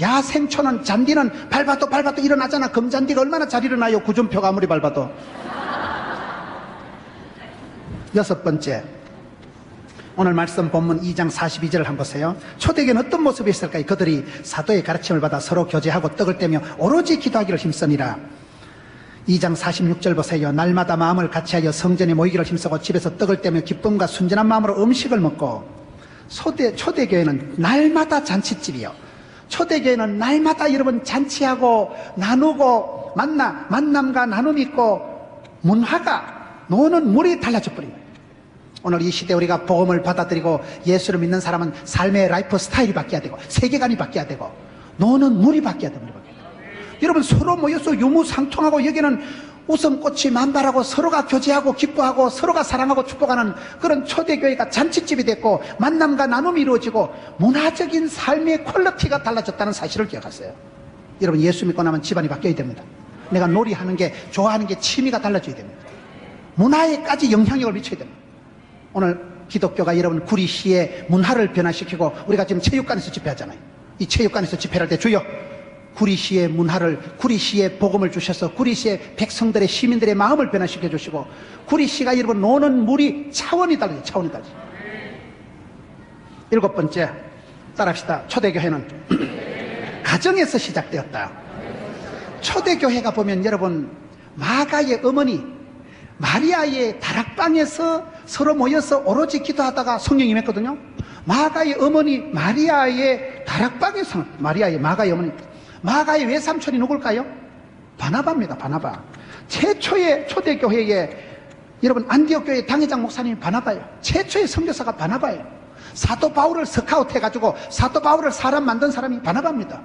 야생초는, 잔디는 밟아도 일어나잖아. 금잔디가 얼마나 잘 일어나요, 구준표가 아무리 밟아도. 6번째, 오늘 말씀 본문 2장 42절을 한번 보세요. 초대교회는 어떤 모습이 있을까요? 그들이 사도의 가르침을 받아 서로 교제하고 떡을 떼며 오로지 기도하기를 힘쓰니라. 2장 46절 보세요. 날마다 마음을 같이하여 성전에 모이기를 힘쓰고 집에서 떡을 떼며 기쁨과 순전한 마음으로 음식을 먹고. 초대교회는 날마다 잔치집이요. 초대교회는 날마다 여러분 잔치하고 나누고, 만남과 나눔이 있고, 문화가, 노는 물이 달라져 버린 거예요. 오늘 이 시대에 우리가 복음을 받아들이고 예수를 믿는 사람은 삶의 라이프 스타일이 바뀌어야 되고, 세계관이 바뀌어야 되고, 노는 물이 바뀌어야 됩니다. 여러분, 서로 모여서 유무상통하고, 여기는 웃음꽃이 만발하고 서로가 교제하고 기뻐하고 서로가 사랑하고 축복하는 그런 초대교회가 잔치집이 됐고, 만남과 나눔이 이루어지고 문화적인 삶의 퀄리티가 달라졌다는 사실을 기억하세요. 여러분, 예수 믿고 나면 집안이 바뀌어야 됩니다. 내가 놀이하는 게, 좋아하는 게, 취미가 달라져야 됩니다. 문화에까지 영향력을 미쳐야 됩니다. 오늘 기독교가 여러분 구리시의 문화를 변화시키고 우리가 지금 체육관에서 집회하잖아요. 이 체육관에서 집회할 때 주여 구리시의 문화를, 구리시의 복음을 주셔서 구리시의 백성들의, 시민들의 마음을 변화시켜 주시고, 구리시가 여러분 노는 물이 차원이 달라요. 차원이 달라요. 일곱 번째, 따라합시다. 초대교회는 가정에서 시작되었다. 초대교회가 보면 여러분 마가의 어머니 마리아의 다락방에서 서로 모여서 오로지 기도하다가 성령이 임했거든요. 마가의 어머니 마리아의 다락방에서, 마가의 어머니, 마가의 외삼촌이 누굴까요? 바나바입니다. 바나바. 최초의 초대교회에 여러분 안디옥 교회 당회장 목사님이 바나바예요. 최초의 선교사가 바나바예요. 사도 바울을 스카우트해가지고 사도 바울을 사람 만든 사람이 바나바입니다.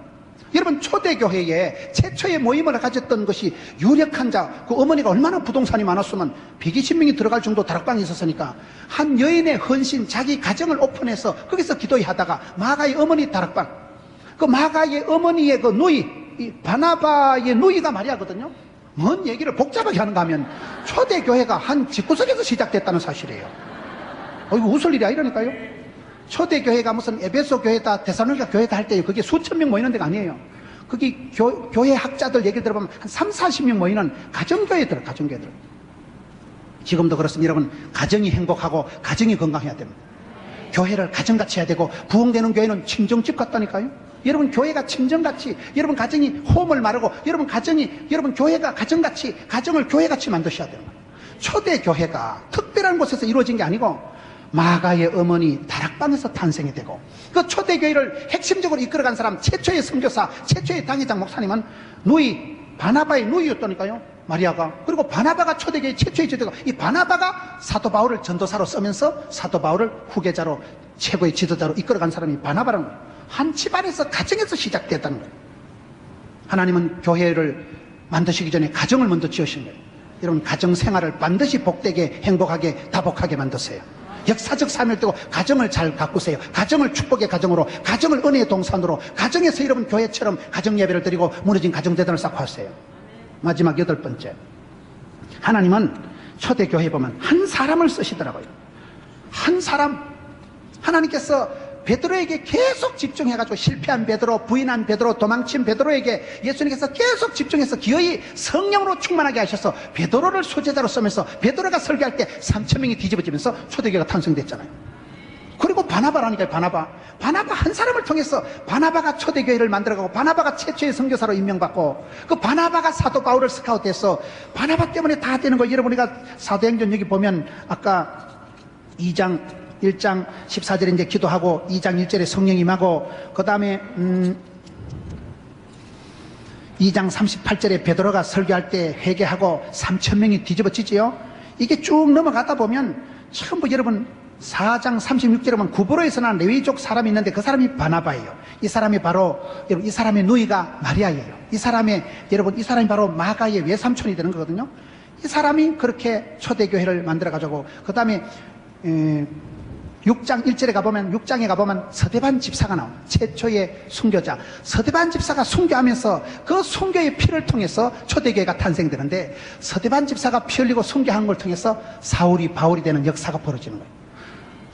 여러분 초대교회에 최초의 모임을 가졌던 것이 유력한 자, 그 어머니가 얼마나 부동산이 많았으면 120명이 들어갈 정도 다락방이 있었으니까 한 여인의 헌신, 자기 가정을 오픈해서 거기서 기도하다가 마가의 어머니 다락방, 그 마가의 어머니의 그 누이, 이 바나바의 누이가 마리아거든요. 뭔 얘기를 복잡하게 하는가 하면 초대교회가 한 집구석에서 시작됐다는 사실이에요. 이거 웃을 일이 아니라니까요. 초대교회가 무슨 에베소 교회다, 데살로니가 교회다 할 때 그게 수천 명 모이는 데가 아니에요. 거기 교회 학자들 얘기를 들어보면 한 3, 40명 모이는 가정교회들. 지금도 그렇습니다. 여러분, 가정이 행복하고 가정이 건강해야 됩니다. 교회를 가정같이 해야 되고, 부흥되는 교회는 친정집 같다니까요. 여러분, 교회가 친정같이, 여러분 가정이 홈을 말하고, 여러분 교회가 가정같이, 가정을 교회같이 만드셔야 되는 거예요. 초대교회가 특별한 곳에서 이루어진 게 아니고 마가의 어머니 다락방에서 탄생이 되고, 그 초대교회를 핵심적으로 이끌어간 사람, 최초의 선교사, 최초의 당회장 목사님은 바나바의 누이였다니까요. 마리아가. 그리고 바나바가 초대교회 최초의 지도가, 이 바나바가 사도 바울을 전도사로 쓰면서 사도 바울을 후계자로, 최고의 지도자로 이끌어간 사람이 바나바라는 거예요. 한 집안에서, 가정에서 시작됐다는 거예요. 하나님은 교회를 만드시기 전에 가정을 먼저 지으신 거예요. 여러분, 가정 생활을 반드시 복되게, 행복하게, 다복하게 만드세요. 역사적 사명을 띠고 가정을 잘 가꾸세요. 가정을 축복의 가정으로, 가정을 은혜의 동산으로, 가정에서 여러분 교회처럼 가정 예배를 드리고 무너진 가정대단을 쌓고 하세요. 마지막 여덟 번째, 하나님은 초대교회에 보면 한 사람을 쓰시더라고요. 한 사람. 하나님께서 베드로에게 계속 집중해가지고 실패한 베드로, 부인한 베드로, 도망친 베드로에게 예수님께서 계속 집중해서 기어이 성령으로 충만하게 하셔서 베드로를 소제자로 쓰면서 베드로가 설교할 때 3,000명이 뒤집어지면서 초대교회가 탄생됐잖아요. 그리고 바나바라니까요. 바나바 한 사람을 통해서 바나바가 초대교회를 만들어가고, 바나바가 최초의 선교사로 임명받고, 그 바나바가 사도 바울을 스카우트해서 바나바 때문에 다 되는 거예요. 여러분, 우리가 사도행전 여기 보면 아까 1장 14절에 이제 기도하고, 2장 1절에 성령 임하고, 그 다음에 2장 38절에 베드로가 설교할 때 회개하고 3,000명이 뒤집어지지요. 이게 쭉 넘어가다 보면 전부 여러분 4장 36절에 보면 구브로에서 난 레위족 사람이 있는데 그 사람이 바나바예요. 이 사람이 바로, 여러분, 이 사람의 누이가 마리아예요. 이 사람이 바로 마가의 외삼촌이 되는 거거든요. 이 사람이 그렇게 초대교회를 만들어가지고, 그 다음에 6장에 가보면 서대반 집사가 나옵니다. 최초의 순교자. 서대반 집사가 순교하면서 그 순교의 피를 통해서 초대교회가 탄생되는데, 서대반 집사가 피 흘리고 순교한 걸 통해서 사울이 바울이 되는 역사가 벌어지는 거예요.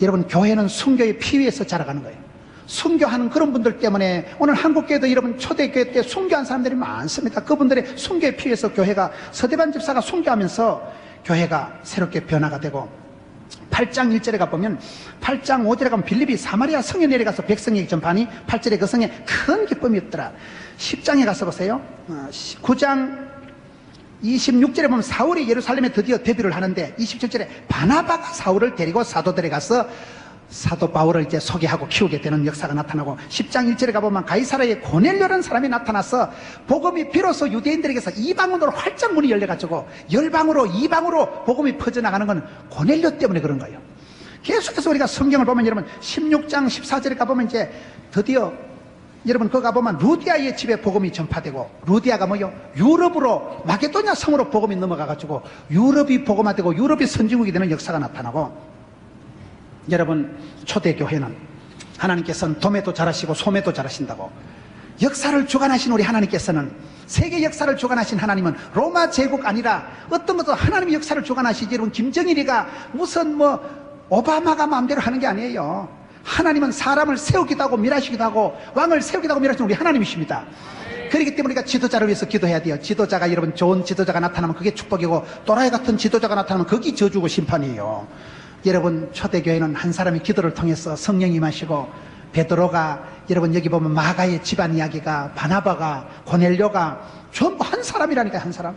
여러분, 교회는 순교의 피 위에서 자라가는 거예요. 순교하는 그런 분들 때문에 오늘 한국교회도 여러분 초대교회 때 순교한 사람들이 많습니다. 그분들의 순교의 피 위에서 교회가, 서대반 집사가 순교하면서 교회가 새롭게 변화가 되고, 8장 1절에 가보면, 8장 5절에 가면 빌립이 사마리아 성에 내려가서 백성에게 전파하니 8절에 그 성에 큰 기쁨이 없더라. 10장에 가서 보세요. 9장 26절에 보면 사울이 예루살렘에 드디어 데뷔를 하는데, 27절에 바나바가 사울을 데리고 사도들에 가서 사도 바울을 이제 소개하고 키우게 되는 역사가 나타나고, 10장 1절에 가보면 가이사라에 고넬료라는 사람이 나타나서 복음이 비로소 유대인들에게서 이방으로 활짝 문이 열려가지고 열방으로, 이방으로 복음이 퍼져나가는 건 고넬료 때문에 그런 거예요. 계속해서 우리가 성경을 보면 여러분 16장 14절에 가보면 이제 드디어 여러분 그거 가보면 루디아의 집에 복음이 전파되고, 루디아가 뭐요? 유럽으로, 마게도냐 성으로 복음이 넘어가가지고 유럽이 복음화되고 유럽이 선진국이 되는 역사가 나타나고, 여러분 초대교회는 하나님께서는 도매도 잘하시고 소매도 잘하신다고, 역사를 주관하신 우리 하나님께서는, 세계 역사를 주관하신 하나님은 로마 제국 아니라 어떤 것도 하나님의 역사를 주관하시지. 여러분 김정일이가 무슨 오바마가 마음대로 하는 게 아니에요. 하나님은 사람을 세우기도 하고 멸하시기도 하고 왕을 세우기도 하고 멸하시는 우리 하나님이십니다. 그렇기 때문에 우리가 지도자를 위해서 기도해야 돼요. 지도자가 여러분 좋은 지도자가 나타나면 그게 축복이고 또라이 같은 지도자가 나타나면 그게 저주고 심판이에요. 여러분 초대교회는 한 사람의 기도를 통해서 성령이 임하시고 베드로가 여러분 여기 보면 마가의 집안 이야기가 바나바가 고넬료가 전부 한 사람이라니까요. 한 사람.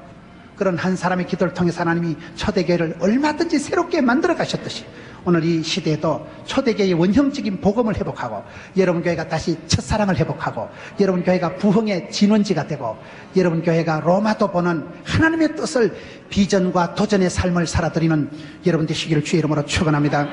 그런 한 사람의 기도를 통해서 하나님이 초대교회를 얼마든지 새롭게 만들어 가셨듯이 오늘 이 시대에도 초대교회의 원형적인 복음을 회복하고 여러분 교회가 다시 첫사랑을 회복하고 여러분 교회가 부흥의 진원지가 되고 여러분 교회가 로마도 보는 하나님의 뜻을 비전과 도전의 삶을 살아드리는 여러분 되시기를 주의 이름으로 축원합니다.